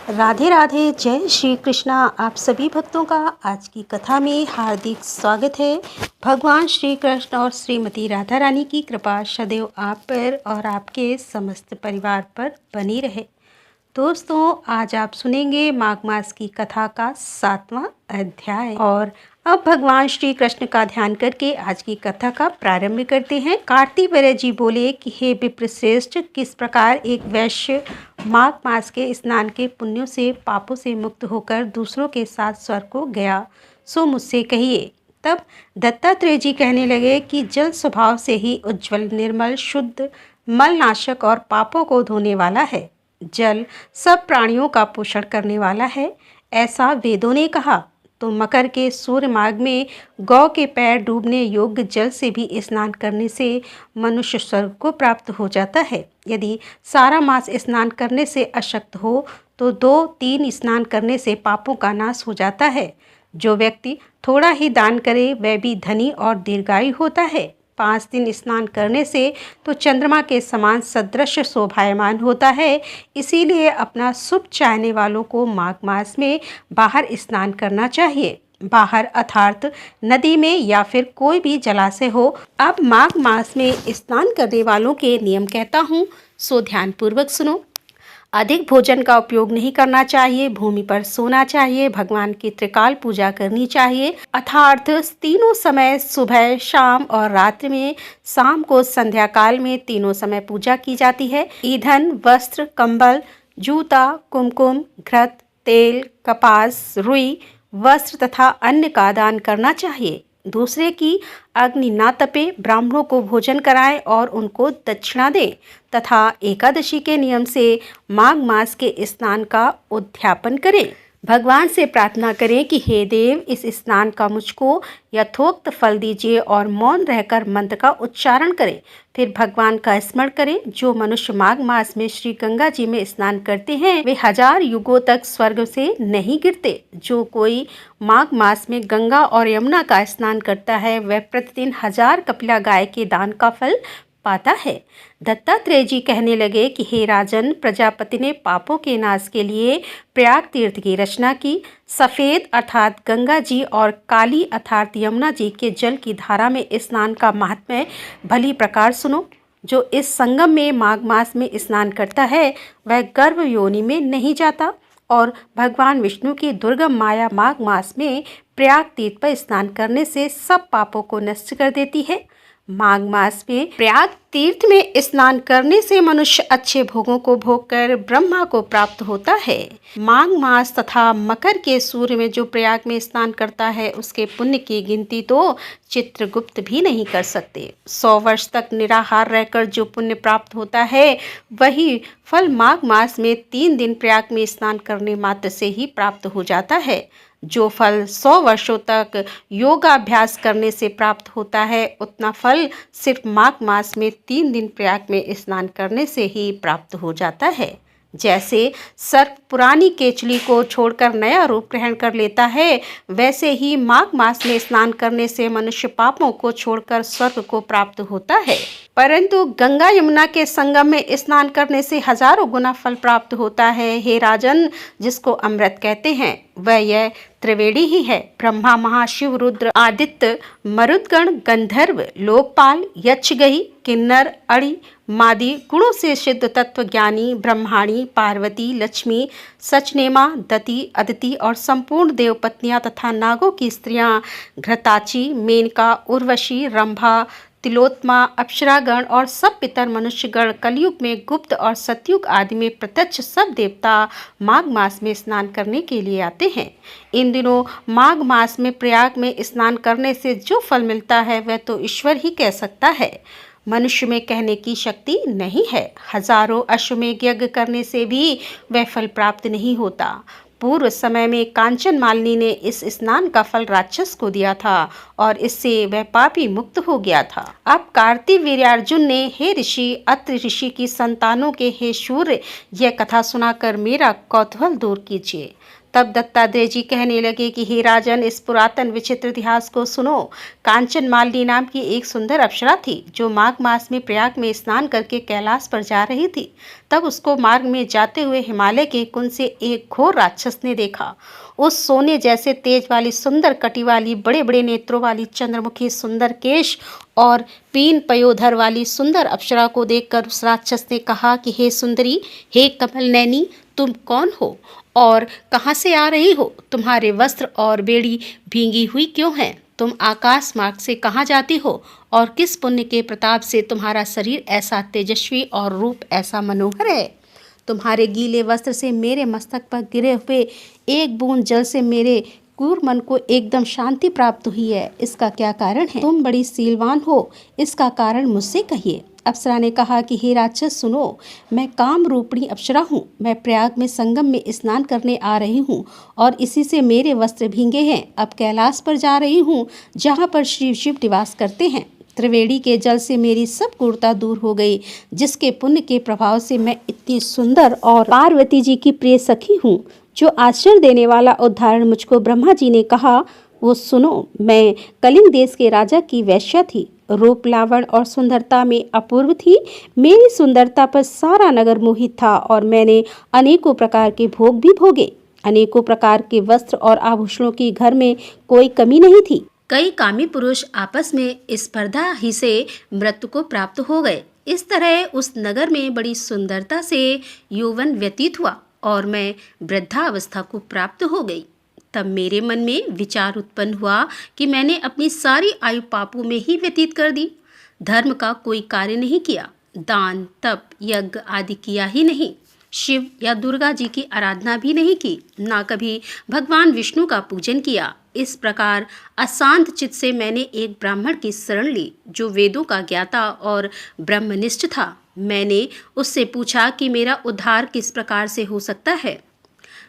राधे राधे, जय श्री कृष्णा। आप सभी भक्तों का आज की कथा में हार्दिक स्वागत है। भगवान श्री कृष्ण और श्रीमती राधा रानी की कृपा सदैव आप पर और आपके समस्त परिवार पर बनी रहे। दोस्तों, आज आप सुनेंगे माघ मास की कथा का 7वां अध्याय। और अब भगवान श्री कृष्ण का ध्यान करके आज की कथा का प्रारंभ करते हैं। कार्तिवीर्य जी बोले कि हे विप्रश्रेष्ठ, किस प्रकार एक वैश्य माघ मास के स्नान के पुण्यों से पापों से मुक्त होकर दूसरों के साथ स्वर्ग को गया, सो मुझसे कहिए। तब दत्तात्रेय जी कहने लगे कि जल स्वभाव से ही उज्ज्वल, निर्मल, शुद्ध, मलनाशक और पापों को धोने वाला है। जल सब प्राणियों का पोषण करने वाला है, ऐसा वेदों ने कहा। तो मकर के सूर्य माघ में गौ के पैर डूबने योग्य जल से भी स्नान करने से मनुष्य स्वर्ग को प्राप्त हो जाता है। यदि सारा मास स्नान करने से अशक्त हो तो 2-3 स्नान करने से पापों का नाश हो जाता है। जो व्यक्ति थोड़ा ही दान करे वह भी धनी और दीर्घायु होता है। 5 दिन स्नान करने से तो चंद्रमा के समान सदृश शोभायमान होता है। इसीलिए अपना शुभ चाहने वालों को माघ मास में बाहर स्नान करना चाहिए। बाहर अर्थात नदी में या फिर कोई भी जलाशय हो। अब माघ मास में स्नान करने वालों के नियम कहता हूँ, सो ध्यानपूर्वक सुनो। अधिक भोजन का उपयोग नहीं करना चाहिए, भूमि पर सोना चाहिए, भगवान की त्रिकाल पूजा करनी चाहिए अर्थात तीनों समय, सुबह, शाम और रात्रि में। शाम को संध्या काल में तीनों समय पूजा की जाती है। ईंधन, वस्त्र, कंबल, जूता, कुमकुम, घृत, तेल, कपास, रुई, वस्त्र तथा अन्न का दान करना चाहिए। दूसरे की अग्नि ना तपे, ब्राह्मणों को भोजन कराएं और उनको दक्षिणा दें तथा एकादशी के नियम से माघ मास के स्नान का उद्यापन करें। भगवान से प्रार्थना करें कि हे देव, इस स्नान का मुझको यथोक्त फल दीजिए और मौन रहकर मंत्र का उच्चारण करें। फिर भगवान का स्मरण करें। जो मनुष्य माघ मास में श्री गंगा जी में स्नान करते हैं वे 1000 युगों तक स्वर्ग से नहीं गिरते। जो कोई माघ मास में गंगा और यमुना का स्नान करता है वह प्रतिदिन 1000 कपिला गाय के दान का फल पाता है। दत्तात्रेय जी कहने लगे कि हे राजन, प्रजापति ने पापों के नाश के लिए प्रयाग तीर्थ की रचना की। सफ़ेद अर्थात गंगा जी और काली अर्थात यमुना जी के जल की धारा में स्नान का महात्म्य भली प्रकार सुनो। जो इस संगम में माघ मास में स्नान करता है वह गर्भ योनि में नहीं जाता और भगवान विष्णु की दुर्गम माया माघ मास में प्रयाग तीर्थ पर स्नान करने से सब पापों को नष्ट कर देती है। माघ मास में प्रयाग तीर्थ में स्नान करने से मनुष्य अच्छे भोगों को भोगकर ब्रह्मा को प्राप्त होता है। माघ मास तथा मकर के सूर्य में जो प्रयाग में स्नान करता है उसके पुण्य की गिनती तो चित्रगुप्त भी नहीं कर सकते। 100 वर्ष तक निराहार रहकर जो पुण्य प्राप्त होता है वही फल माघ मास में 3 दिन प्रयाग में स्नान करने मात्र से ही प्राप्त हो जाता है। जो फल 100 वर्षों तक योगाभ्यास करने से प्राप्त होता है उतना फल सिर्फ माघ मास में 3 दिन प्रयाग में स्नान करने से ही प्राप्त हो जाता है। जैसे सर्प पुरानी केचली को छोड़कर नया रूप ग्रहण कर लेता है, वैसे ही माघ मास में स्नान करने से मनुष्य पापों को छोड़कर स्वर्ग को प्राप्त होता है। परंतु गंगा यमुना के संगम में स्नान करने से हजारों गुना फल प्राप्त होता है। हे राजन, जिसको अमृत कहते हैं वह यह त्रिवेणी ही है। ब्रह्मा, महाशिव, रुद्र, आदित्य, मरुदगण, गंधर्व, लोकपाल, यक्षगही, किन्नर, अणि, मादी गुणों से सिद्ध तत्व ज्ञानी ब्रह्माणी, पार्वती, लक्ष्मी, सचनेमा, दति, अदिति और संपूर्ण देवपत्नियां तथा नागों की स्त्रियां घृताची, मेनका, उर्वशी, रंभा, तिलोत्मा, अप्सरागण और सब पितर मनुष्यगण, कलयुग में गुप्त और सतयुग आदि में प्रत्यक्ष सब देवता माघ मास में स्नान करने के लिए आते हैं। इन दिनों माघ मास में प्रयाग में स्नान करने से जो फल मिलता है वह तो ईश्वर ही कह सकता है, मनुष्य में कहने की शक्ति नहीं है। हजारों अश्वमेध यज्ञ करने से भी वह फल प्राप्त नहीं होता। पूर्व समय में कांचन मालिनी ने इस स्नान का फल राक्षस को दिया था और इससे वह पापी मुक्त हो गया था। अब कार्तिवीर्यार्जुन ने हे ऋषि, अत्रि ऋषि की संतानों के हे सूर्य, यह कथा सुनाकर मेरा कौतूहल दूर कीजिए। तब दत्तात्रेय जी कहने लगे कि हे राजन, इस पुरातन विचित्र इतिहास को सुनो। कांचन मालिनी नाम की एक सुंदर अप्सरा थी जो माघ मास में प्रयाग में स्नान करके कैलाश पर जा रही थी। तब उसको मार्ग में जाते हुए हिमालय के कुंज से एक घोर राक्षस ने देखा। उस सोने जैसे तेज वाली, सुंदर कटी वाली, बड़े बड़े नेत्रों वाली, चंद्रमुखी, सुंदर केश और पीन पयोधर वाली सुंदर अप्सरा को देखकर उस राक्षस ने कहा कि हे सुंदरी, हे कमल नैनी, तुम कौन हो और कहाँ से आ रही हो? तुम्हारे वस्त्र और बेड़ी भींगी हुई क्यों हैं? तुम आकाश मार्ग से कहाँ जाती हो और किस पुण्य के प्रताप से तुम्हारा शरीर ऐसा तेजस्वी और रूप ऐसा मनोहर है? तुम्हारे गीले वस्त्र से मेरे मस्तक पर गिरे हुए एक बूंद जल से मेरे क्रूर मन को एकदम शांति प्राप्त हुई है। इसका क्या कारण है? तुम बड़ी सीलवान हो, इसका कारण मुझसे कहिए। अप्सरा ने कहा कि हे राक्षस सुनो, मैं काम रूपिणी अप्सरा हूँ। मैं प्रयाग में संगम में स्नान करने आ रही हूँ और इसी से मेरे वस्त्र भींगे हैं। अब कैलाश पर जा रही हूँ जहाँ पर श्री शिव निवास करते हैं। त्रिवेणी के जल से मेरी सब क्रूरता दूर हो गई, जिसके पुण्य के प्रभाव से मैं इतनी सुंदर और पार्वती जी की प्रिय सखी हूँ। जो आश्चर्य देने वाला उदाहरण मुझको ब्रह्मा जी ने कहा वो सुनो। मैं कलिंग देश के राजा की वैश्या थी। रूप, लावण और सुंदरता में अपूर्व थी। मेरी सुंदरता पर सारा नगर मोहित था और मैंने अनेकों प्रकार के भोग भी भोगे। अनेकों प्रकार के वस्त्र और आभूषणों की घर में कोई कमी नहीं थी। कई कामी पुरुष आपस में स्पर्धा ही से मृत्यु को प्राप्त हो गए। इस तरह उस नगर में बड़ी सुंदरता से यौवन व्यतीत हुआ और मैं वृद्धावस्था को प्राप्त हो गई। तब मेरे मन में विचार उत्पन्न हुआ कि मैंने अपनी सारी आयु पापों में ही व्यतीत कर दी। धर्म का कोई कार्य नहीं किया, दान, तप, यज्ञ आदि किया ही नहीं। शिव या दुर्गा जी की आराधना भी नहीं की, ना कभी भगवान विष्णु का पूजन किया। इस प्रकार अशांत चित्त से मैंने एक ब्राह्मण की शरण ली जो वेदों का ज्ञाता और ब्रह्मनिष्ठ था। मैंने उससे पूछा कि मेरा उद्धार किस प्रकार से हो सकता है।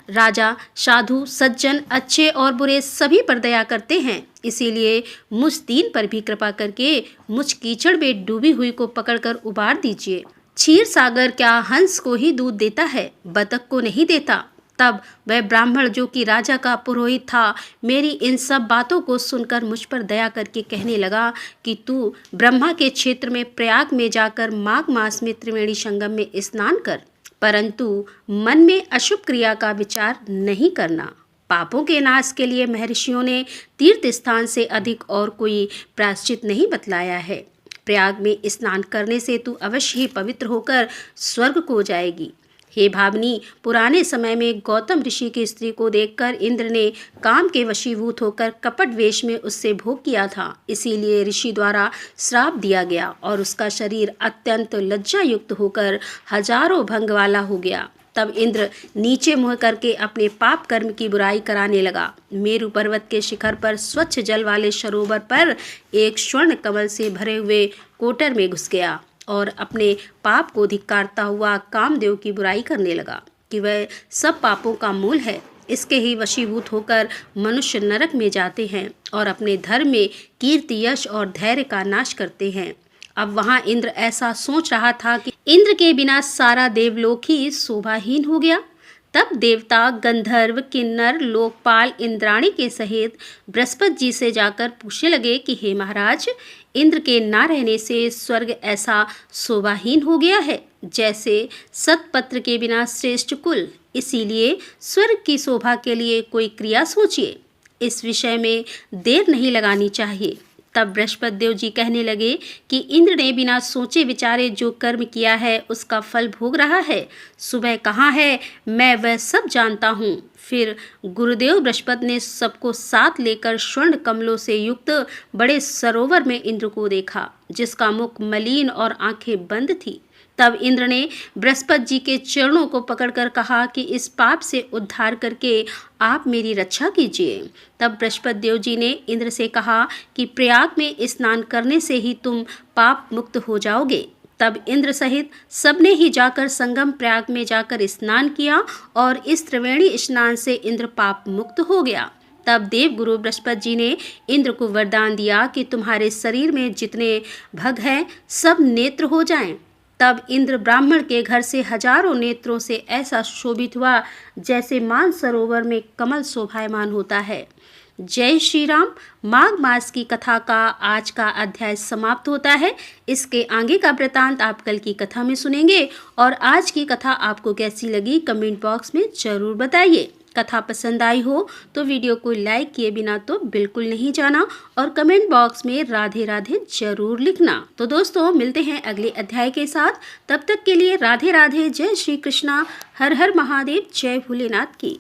राजा, साधु, सज्जन, अच्छे और बुरे सभी पर दया करते हैं, इसीलिए मुझ दीन पर भी कृपा करके मुझ कीचड़ में डूबी हुई को पकड़कर उबार दीजिए। क्षीर सागर क्या हंस को ही दूध देता है, बतख को नहीं देता। तब वह ब्राह्मण जो कि राजा का पुरोहित था, मेरी इन सब बातों को सुनकर मुझ पर दया करके कहने लगा कि तू ब्रह्मा के क्षेत्र में प्रयाग में जाकर माघ मास में त्रिवेणी संगम में स्नान कर, परंतु मन में अशुभ क्रिया का विचार नहीं करना। पापों के नाश के लिए महर्षियों ने तीर्थ स्थान से अधिक और कोई प्रायश्चित नहीं बतलाया है। प्रयाग में स्नान करने से तू अवश्य ही पवित्र होकर स्वर्ग को जाएगी। हे भावनी, पुराने समय में गौतम ऋषि की स्त्री को देखकर इंद्र ने काम के वशीभूत होकर कपट वेश में उससे भोग किया था। इसीलिए ऋषि द्वारा श्राप दिया गया और उसका शरीर अत्यंत लज्जा युक्त होकर हजारों भंग वाला हो गया। तब इंद्र नीचे मुँह करके अपने पाप कर्म की बुराई कराने लगा। मेरु पर्वत के शिखर पर स्वच्छ जल वाले सरोवर पर एक स्वर्ण कमल से भरे हुए कोटर में घुस गया और अपने पाप को धिक्कारता हुआ कामदेव की बुराई करने लगा कि वह सब पापों का मूल है। इसके ही वशीभूत होकर मनुष्य नरक में जाते हैं और अपने धर्म में कीर्ति, यश और धैर्य का नाश करते हैं। अब वहाँ इंद्र ऐसा सोच रहा था कि इंद्र के बिना सारा देवलोक ही शोभाहीन हो गया। तब देवता, गंधर्व, किन्नर, लोकपाल इंद्राणी के सहित बृहस्पति जी से जाकर पूछने लगे कि हे महाराज, इंद्र के ना रहने से स्वर्ग ऐसा शोभाहीन हो गया है जैसे सतपत्र के बिना श्रेष्ठ कुल। इसीलिए स्वर्ग की शोभा के लिए कोई क्रिया सोचिए, इस विषय में देर नहीं लगानी चाहिए। तब बृहस्पति देव जी कहने लगे कि इंद्र ने बिना सोचे विचारे जो कर्म किया है उसका फल भोग रहा है। सुबह कहाँ है मैं वह सब जानता हूँ। फिर गुरुदेव बृहस्पति ने सबको साथ लेकर स्वर्ण कमलों से युक्त बड़े सरोवर में इंद्र को देखा, जिसका मुख मलिन और आंखें बंद थी। तब इंद्र ने बृहस्पति जी के चरणों को पकड़कर कहा कि इस पाप से उद्धार करके आप मेरी रक्षा कीजिए। तब बृहस्पति देव जी ने इंद्र से कहा कि प्रयाग में स्नान करने से ही तुम पाप मुक्त हो जाओगे। तब इंद्र सहित सबने ही जाकर संगम प्रयाग में जाकर स्नान किया और इस त्रिवेणी स्नान से इंद्र पाप मुक्त हो गया। तब देव गुरु बृहस्पति जी ने इंद्र को वरदान दिया कि तुम्हारे शरीर में जितने भग हैं सब नेत्र हो जाएं। तब इंद्र ब्राह्मण के घर से हजारों नेत्रों से ऐसा शोभित हुआ जैसे मानसरोवर में कमल शोभायमान होता है। जय श्री राम। माघ मास की कथा का आज का अध्याय समाप्त होता है। इसके आगे का वृतांत आप कल की कथा में सुनेंगे। और आज की कथा आपको कैसी लगी कमेंट बॉक्स में जरूर बताइए। कथा पसंद आई हो तो वीडियो को लाइक किए बिना तो बिल्कुल नहीं जाना और कमेंट बॉक्स में राधे राधे जरूर लिखना। तो दोस्तों मिलते हैं अगले अध्याय के साथ। तब तक के लिए राधे राधे। जय श्री कृष्णा। हर हर महादेव। जय भोलेनाथ की।